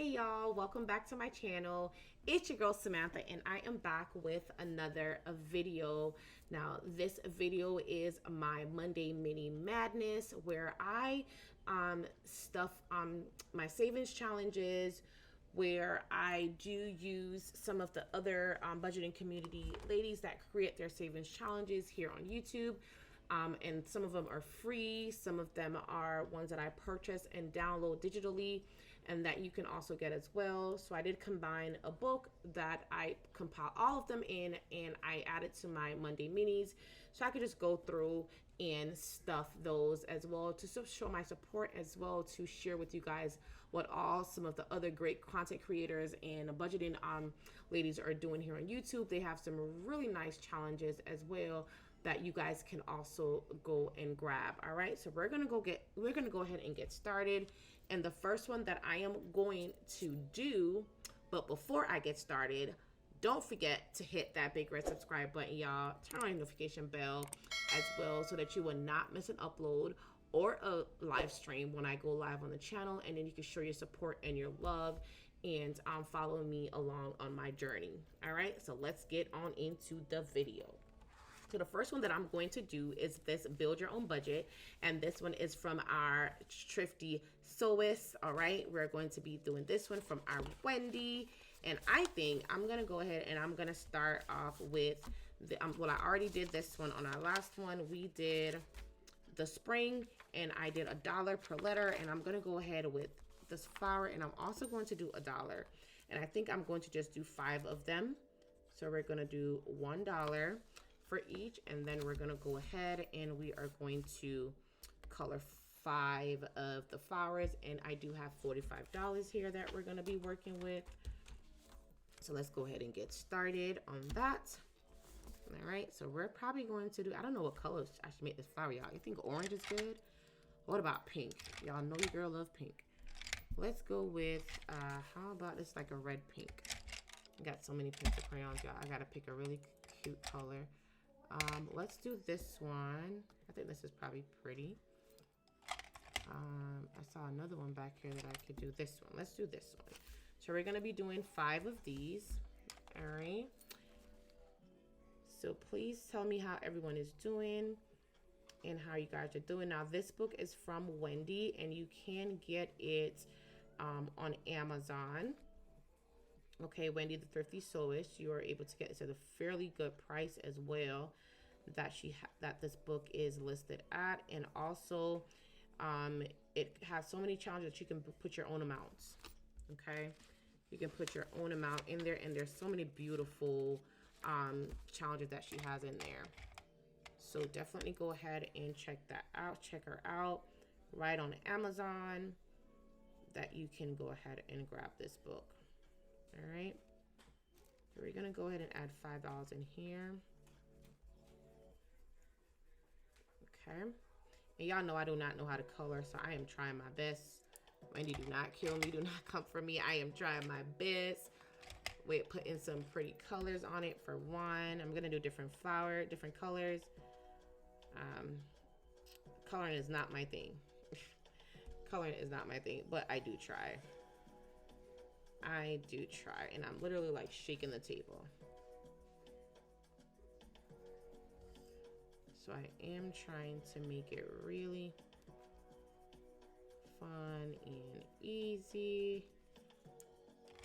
Hey y'all, welcome back to my channel. It's your girl Samantha and I am back with another video. Now this video is my Monday mini madness where I stuff my savings challenges, where I do use some of the other budgeting community ladies that create their savings challenges here on YouTube. And some of them are free. Some of them are ones that I purchase and download digitally and that you can also get as well. So I did combine a book that I compile all of them in and I added to my Monday minis. So I could just go through and stuff those as well to show my support, as well to share with you guys what all some of the other great content creators and budgeting ladies are doing here on YouTube. They have some really nice challenges as well that you guys can also go and grab. All right, so we're gonna go ahead and get started. And the first one that I am going to do, but before I get started, don't forget to hit that big red subscribe button, y'all. Turn on the notification bell as well so that you will not miss an upload or a live stream when I go live on the channel. And then you can show your support and your love and follow me along on my journey. All right, so let's get on into the video. So the first one that I'm going to do is this build your own budget. And this one is from our thrifty sewist. All right, we're going to be doing this one from our Wendy. And I think I'm going to go ahead and I'm going to start off with the, well, I already did this one on our last one. We did the spring and I did $1 per letter. And I'm going to go ahead with this flower and I'm also going to do $1. And I think I'm going to just do 5 of them. So we're going to do $1 for each, and then we're gonna go ahead and we are going to color 5 of the flowers, and I do have $45 here that we're gonna be working with. So let's go ahead and get started on that. All right, so we're probably going to do, I don't know what colors I should make this flower, y'all. You think orange is good? What about pink? Y'all know your girl love pink. Let's go with how about this, like a red pink? I got so many pencil crayons, y'all. I gotta pick a really cute color. Let's do this one. I think this is probably pretty. I saw another one back here that I could do. This one. Let's do this one. So we're going to be doing 5 of these. All right. So please tell me how everyone is doing and how you guys are doing. Now, this book is from Wendy, and you can get it on Amazon. Okay, Wendy the Thrifty Sewist, you are able to get it at a fairly good price as well that that this book is listed at. And also it has so many challenges that you can put your own amounts. Okay, you can put your own amount in there, and there's so many beautiful challenges that she has in there. So definitely go ahead and check that out. Check her out right on Amazon, that you can go ahead and grab this book. All right, so we're gonna go ahead and add $5 in here. Okay, and y'all know I do not know how to color, so I am trying my best. Wendy, do not kill me, do not come for me. I am trying my best with putting some pretty colors on it. For one, I'm gonna do different colors. Coloring is not my thing. Coloring is not my thing, but I do try. And I'm literally like shaking the table. So I am trying to make it really fun and easy.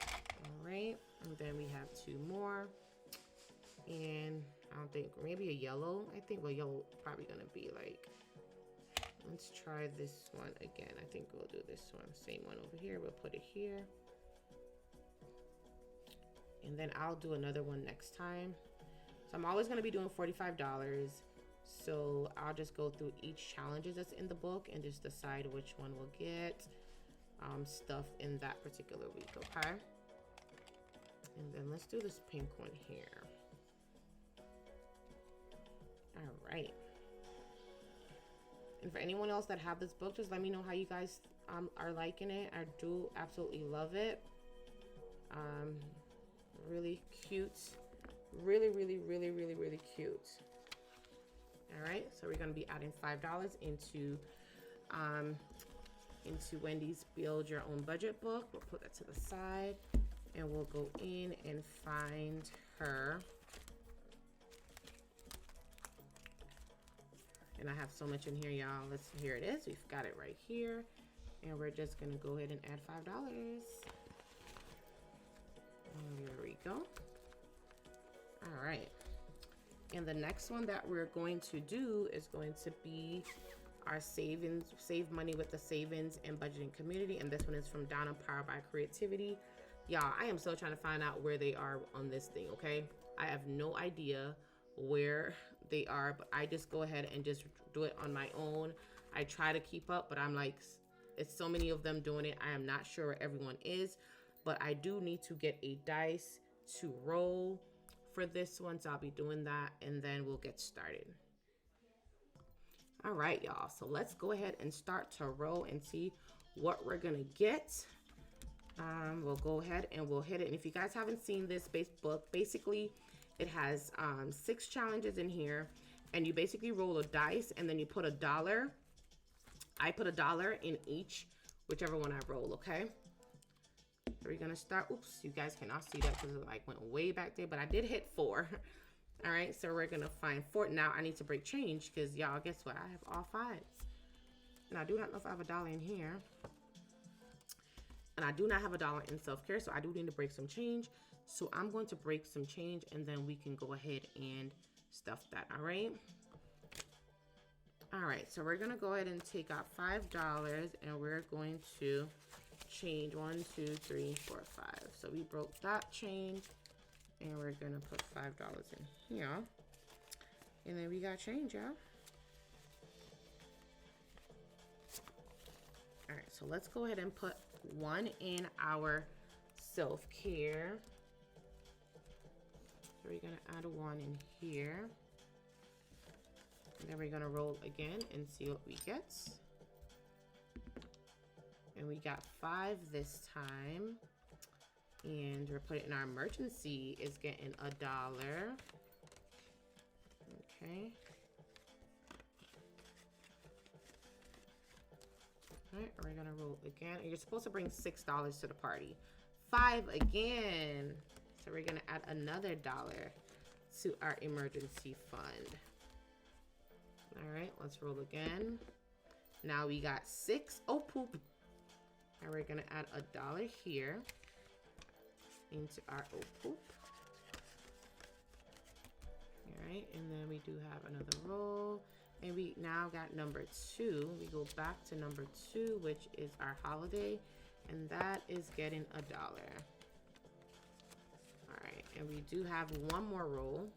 All right, and then we have 2 more, and I don't think, maybe a yellow. I think, well, yellow probably gonna be like, let's try this one again. I think we'll do this one, same one over here. We'll put it here. And then I'll do another one next time. So I'm always going to be doing $45. So I'll just go through each challenges that's in the book and just decide which one we'll get stuff in that particular week. Okay. And then let's do this pink one here. All right. And for anyone else that have this book, just let me know how you guys are liking it. I do absolutely love it. Really cute, really cute. All right, so we're going to be adding $5 into into Wendy's Build Your Own Budget book. We'll put that to the side and we'll go in and find her. And I have so much in here, y'all. Here it is. We've got it right here. And we're just gonna go ahead and add $5. And there we go. All right. And the next one that we're going to do is going to be our savings, save money with the savings and budgeting community. And this one is from Donna, Powered by Creativity. Y'all, I am still trying to find out where they are on this thing, okay? I have no idea where they are, but I just go ahead and just do it on my own. I try to keep up, but I'm like, it's so many of them doing it. I am not sure where everyone is, but I do need to get a dice to roll for this one, so I'll be doing that, and then we'll get started. All right, y'all, so let's go ahead and start to roll and see what we're gonna get. We'll go ahead and we'll hit it. And if you guys haven't seen this book, basically it has 6 challenges in here, and you basically roll a dice and then you put $1. I put $1 in each, whichever one I roll, okay? So we're gonna start. Oops, you guys cannot see that because it like went way back there, but I did hit 4. All right, so we're gonna find 4. Now I need to break change because y'all, guess what? I have all 5s. And I do not know if I have $1 in here. And I do not have $1 in self-care, so I do need to break some change. So I'm going to break some change and then we can go ahead and stuff that, all right? All right, so we're gonna go ahead and take out $5 and we're going to change 1, 2, 3, 4, 5. So we broke that change and we're gonna put $5 in here. And then we got change, y'all. All right, so let's go ahead and put 1 in our self-care. So we're gonna add 1 in here. And then we're gonna roll again and see what we get. And we got 5 this time. And we're putting in our emergency is getting $1. Okay. All right, we're gonna roll again. And you're supposed to bring $6 to the party. 5 again. So we're gonna add another $1 to our emergency fund. All right, let's roll again. Now we got 6. Oh, poop. And we're gonna add $1 here into our oh, poop. All right, and then we do have another roll. And we now got number 2. We go back to number 2, which is our holiday. And that is getting $1. All right, and we do have 1 more roll.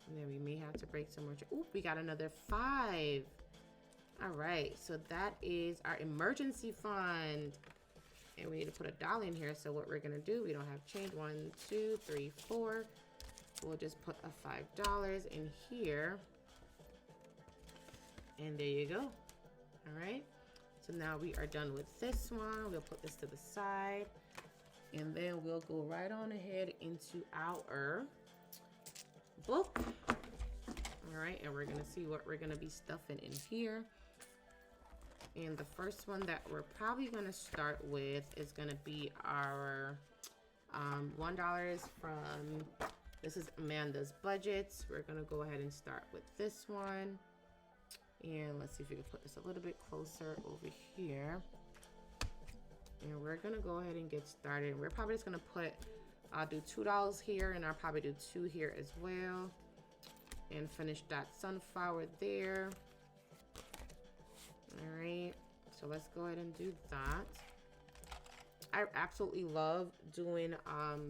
And then we may have to break some more. Ooh, we got another 5. All right, so that is our emergency fund. And we need to put $1 in here. So what we're gonna do, we don't have change. 1, 2, 3, 4. We'll just put a $5 in here. And there you go. All right, so now we are done with this one. We'll put this to the side. And then we'll go right on ahead into our book. All right, and we're gonna see what we're gonna be stuffing in here. And the first one that we're probably gonna start with is gonna be our $1 from, this is Amanda's Budgets. We're gonna go ahead and start with this one. And let's see if we can put this a little bit closer over here. And we're gonna go ahead and get started. We're probably just gonna put, I'll do $2 here, and I'll probably do 2 here as well. And finish that sunflower there. All right, so let's go ahead and do that. I absolutely love doing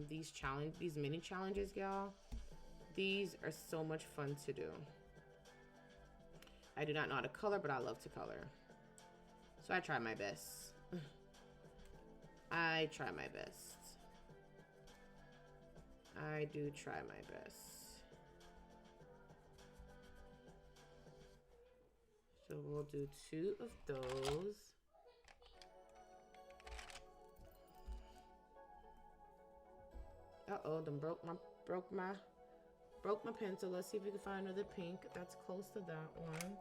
these mini challenges, y'all. These are so much fun to do. I do not know how to color, but I love to color. So I try my best. I try my best. I do try my best. So we'll do 2 of those. Uh-oh, done broke my pencil. Let's see if we can find another pink that's close to that one.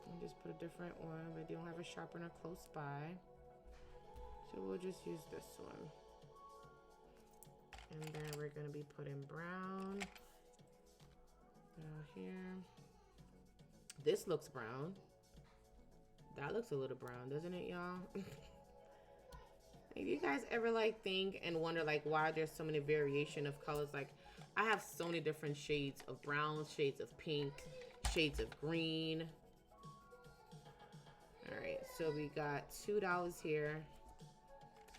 And just put a different one, but they don't have a sharpener close by. So we'll just use this one. And then we're gonna be putting brown down here. This looks brown. That looks a little brown, doesn't it, y'all? If you guys ever like think and wonder like why there's so many variation of colors, like I have so many different shades of brown, shades of pink, shades of green. All right, so we got $2 here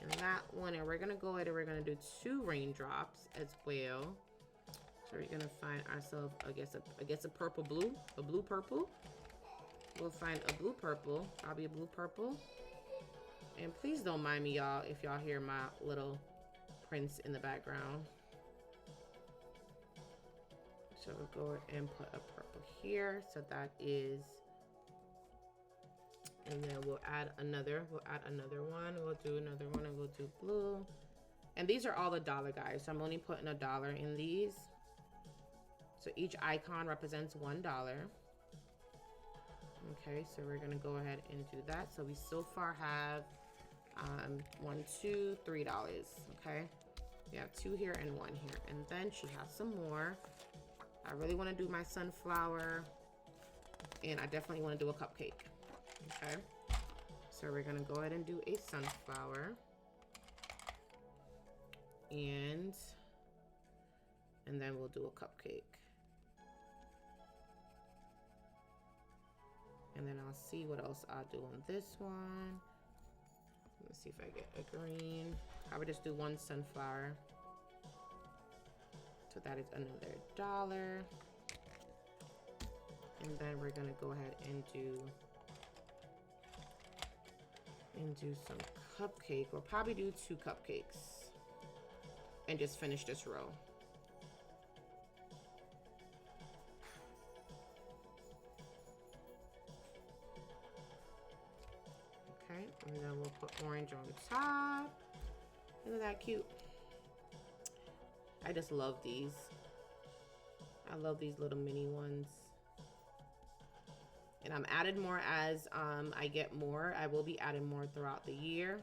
and that one, and we're gonna go ahead and we're gonna do 2 raindrops as well. So we're gonna find ourselves, I guess a purple blue, a blue purple. We'll find a blue purple, probably a blue purple. And please don't mind me, y'all, if y'all hear my little prince in the background. So we'll go and put a purple here. So that is, and then we'll add another one. We'll do another one and we'll do blue. And these are all $1, guys. So I'm only putting $1 in these. So each icon represents $1. Okay, so we're gonna go ahead and do that. So we so far have $1, $2, $3. Okay, we have 2 here and 1 here, and then she has some more. I really want to do my sunflower, and I definitely want to do a cupcake. Okay, so we're gonna go ahead and do a sunflower, and then we'll do a cupcake. And then I'll see what else I'll do on this one. Let's see if I get a green. I would just do 1 sunflower. So that is another $1. And then we're gonna go ahead and do some cupcake. We'll probably do 2 cupcakes and just finish this row. Okay, and then we'll put orange on top. Isn't that cute? I just love these. I love these little mini ones. And I'm adding more as I get more. I will be adding more throughout the year.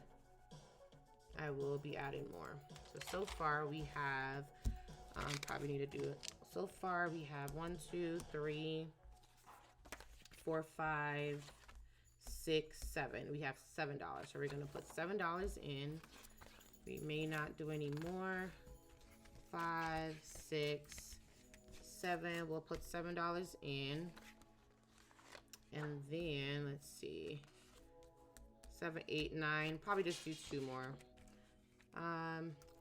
I will be adding more. So far we have, probably need to do it. So far we have 1, 2, 3, 4, 5, 6, 7. We have $7. So we're gonna put $7 in. We may not do any more. 5, 6, 7. We'll put $7 in. And then let's see. 7, 8, 9. Probably just do 2 more.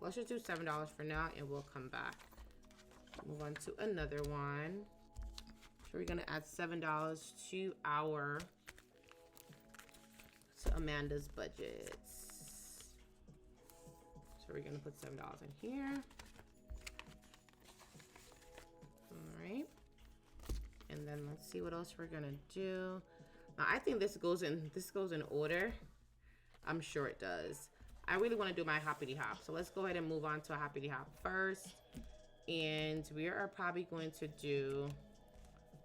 Let's just do $7 for now, and we'll come back. Move on to another one. So we're gonna add $7 to Amanda's budget. So we're gonna put $7 in here. All right. And then let's see what else we're gonna do. Now I think this goes in order. I'm sure it does. I really want to do my hoppity hop. So let's go ahead and move on to a hoppity hop first. And we are probably going to do,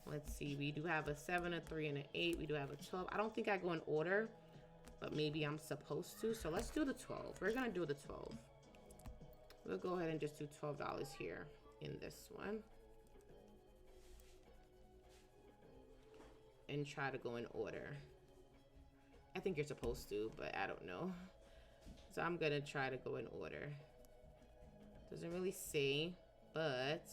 let's see, we do have a 7, a 3, and an 8. We do have a 12. I don't think I go in order, but maybe I'm supposed to. So let's do the 12. We're gonna do the 12. We'll go ahead and just do $12 here in this one. And try to go in order. I think you're supposed to, but I don't know. So I'm gonna try to go in order. Doesn't really say, but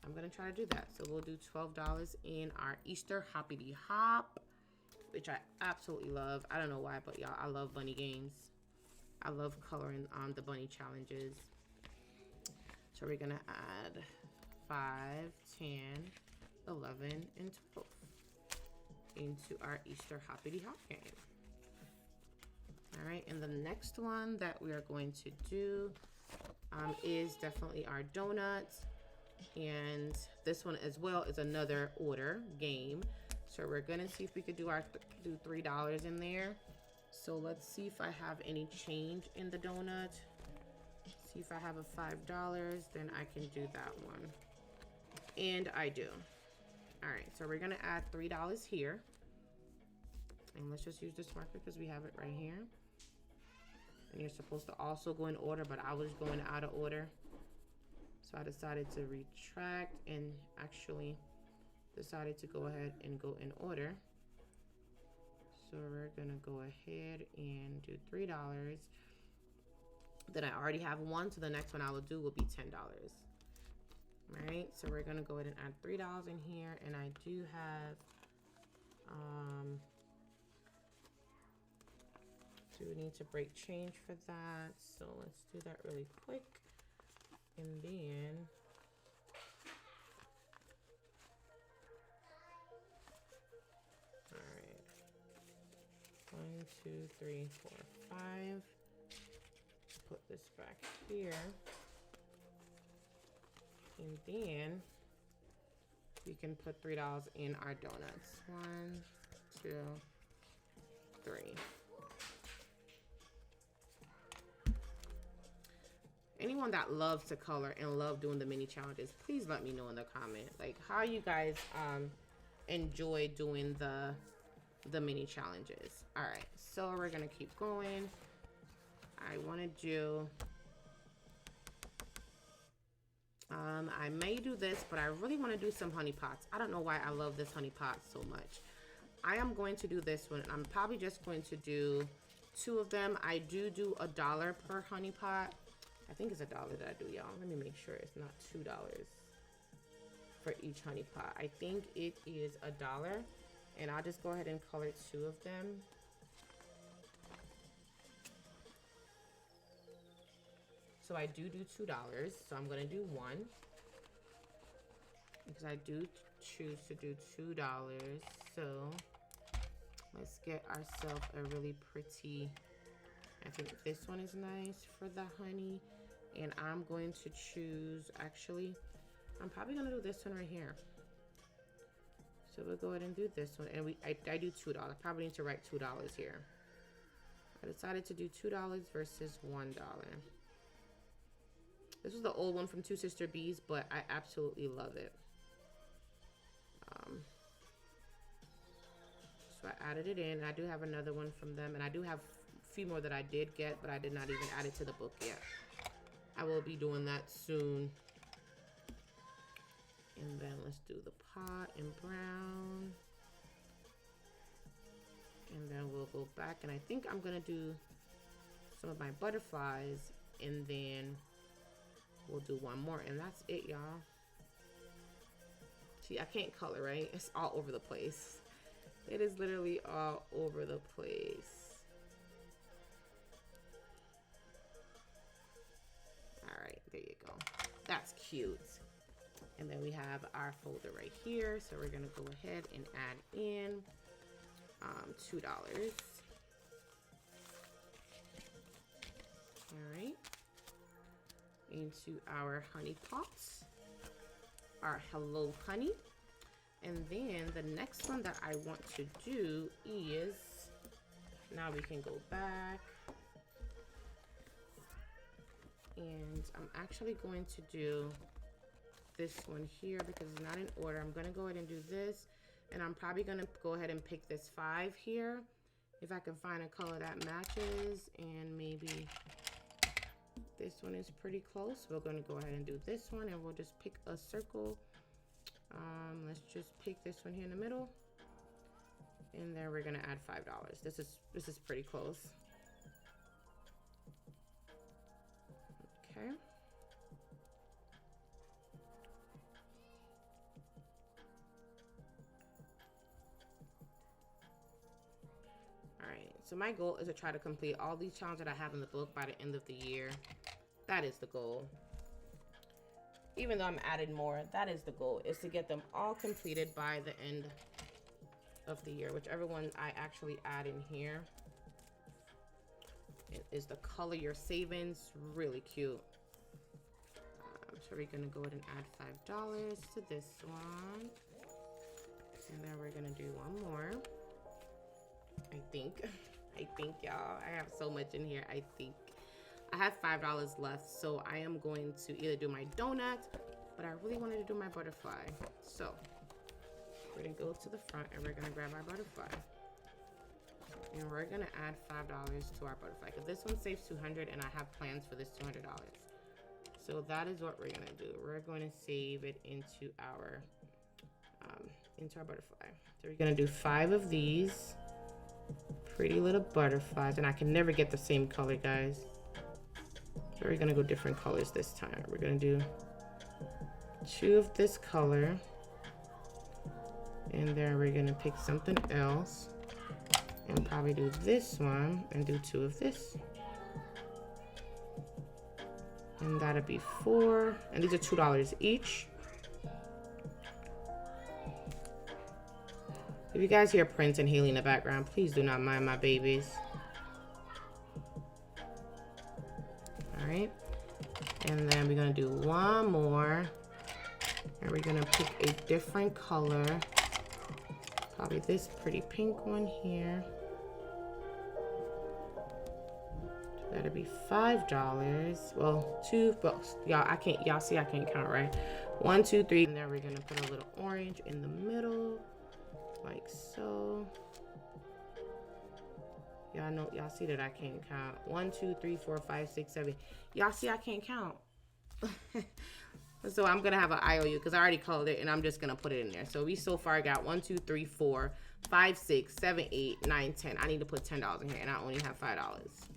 I'm gonna try to do that. So we'll do $12 in our Easter Hoppity Hop, which I absolutely love. I don't know why, but y'all, I love bunny games. I love coloring on the bunny challenges. So we're gonna add 5, 10, 11, and 12 into our Easter Hoppity Hop game. All right, and the next one that we are going to do is definitely our donuts. And this one as well is another order game. So we're gonna see if we could do $3 in there. So let's see if I have any change in the donut. See if I have a $5, then I can do that one. And I do. All right, so we're gonna add $3 here. And let's just use this marker because we have it right here. And you're supposed to also go in order, but I was going out of order. So I decided to retract and actually decided to go ahead and go in order. So we're gonna go ahead and do $3. Then I already have one, so the next one I will do will be $10. All right, so we're gonna go ahead and add $3 in here, and I do have, do we need to break change for that? So let's do that really quick, and then all right, 1, 2, 3, 4, 5. Put this back here. And then we can put $3 in our donuts. 1, 2, 3. Anyone that loves to color and love doing the mini challenges, please let me know in the comment, like how you guys enjoy doing the mini challenges. All right, so we're gonna keep going. I want to do. I may do this, but I really want to do some honey pots. I don't know why I love this honey pot so much. I am going to do this one. I'm probably just going to do 2 of them. I do $1 per honey pot. I think it's $1 that I do, y'all. Let me make sure it's not $2 for each honey pot. I think it is $1, and I'll just go ahead and color 2 of them. So I do $2, so I'm gonna do 1 because I do choose to do $2. So let's get ourselves a really pretty, I think this one is nice for the honey. And I'm going to choose, actually, I'm probably gonna do this one right here. So we'll go ahead and do this one. And I do $2. I probably need to write $2 here. I decided to do $2 versus $1. This was the old one from Two Sister Bees, but I absolutely love it. So I added it in. I do have another one from them, and I do have a few more that I did get, but I did not even add it to the book yet. I will be doing that soon. And then let's do the pot in brown. And then we'll go back, and I think I'm gonna do some of my butterflies, and then we'll do one more, and that's it, y'all. See, I can't color, right? It's all over the place. It is literally all over the place. All right, there you go. That's cute. And then we have our folder right here. So we're gonna go ahead and add in $2. All right. Into our honey pots, our Hello Honey. And then the next one that I want to do is, now we can go back, and I'm actually going to do this one here because it's not in order. I'm gonna go ahead and do this, and I'm probably gonna go ahead and pick this 5 here if I can find a color that matches, and maybe this one is pretty close. We're going to go ahead and do this one, and we'll just pick a circle. Let's just pick this one here in the middle, and then we're going to add $5. This is pretty close. Okay. All right. So my goal is to try to complete all these challenges that I have in the book by the end of the year. That is the goal. Even though I'm adding more, that is the goal, is to get them all completed by the end of the year. Whichever one I actually add in here. It is the Color Your Savings. Really cute. So we're going to go ahead and add $5 to this one. And then we're going to do one more. I think, y'all. I have so much in here, I think. I have $5 left, so I am going to either do my donut, but I really wanted to do my butterfly. So We're gonna go to the front and we're gonna grab our butterfly. And we're gonna add $5 to our butterfly because this one saves $200 and I have plans for this $200. So that is what we're gonna do. We're going to save it into our butterfly. So we're gonna do 5 of these pretty little butterflies, and I can never get the same color, guys. So we're gonna go different colors this time. We're gonna do 2 of this color, and then we're gonna pick something else and probably do this one and do 2 of this. And that'll be 4, and these are $2 each. If you guys hear Prince and Haley in the background, please do not mind my babies. All right, and then we're gonna do 1 more, and we're gonna pick a different color, probably this pretty pink one here. That'll be $5. Well, 2, but y'all see I can't count, right? 1, 2, 3, and then we're gonna put a little orange in the middle, like so. Y'all see that I can't count. 1, 2, 3, 4, 5, 6, 7. Y'all see I can't count. So I'm gonna have an IOU because I already colored it, and I'm just gonna put it in there. So we so far got 1, 2, 3, 4, 5, 6, 7, 8, 9, 10. I need to put $10 in here, and I only have $5.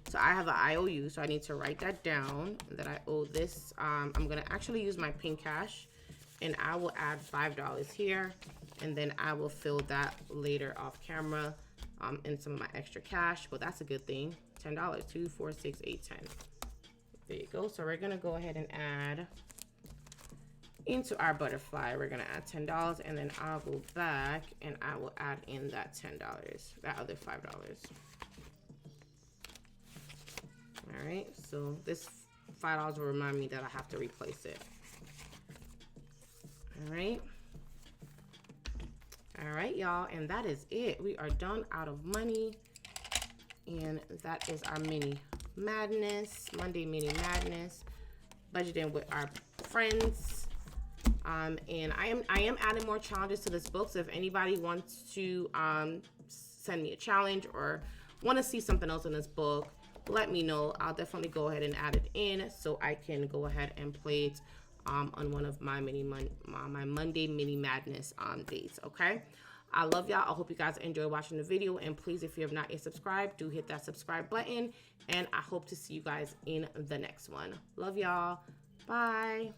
So I have an IOU, so I need to write that down that I owe this. I'm gonna actually use my pink cash, and I will add $5 here, and then I will fill that later off camera in some of my extra cash. But that's a good thing. $10, 2, 4, 6, 8, 10. There you go. So we're gonna go ahead and add into our butterfly. We're gonna add $10, and then I'll go back and I will add in that $10, that other $5. All right, so this $5 will remind me that I have to replace it. All right, y'all, and that is it. We are done out of money, and that is our mini madness, Monday mini madness, budgeting with our friends. And I am adding more challenges to this book. So if anybody wants to send me a challenge or want to see something else in this book, let me know. I'll definitely go ahead and add it in so I can go ahead and play it on one of my my Monday mini madness days. Okay, I love y'all. I hope you guys enjoy watching the video, and please, if you have not yet subscribed, do hit that subscribe button, and I hope to see you guys in the next one. Love y'all. Bye.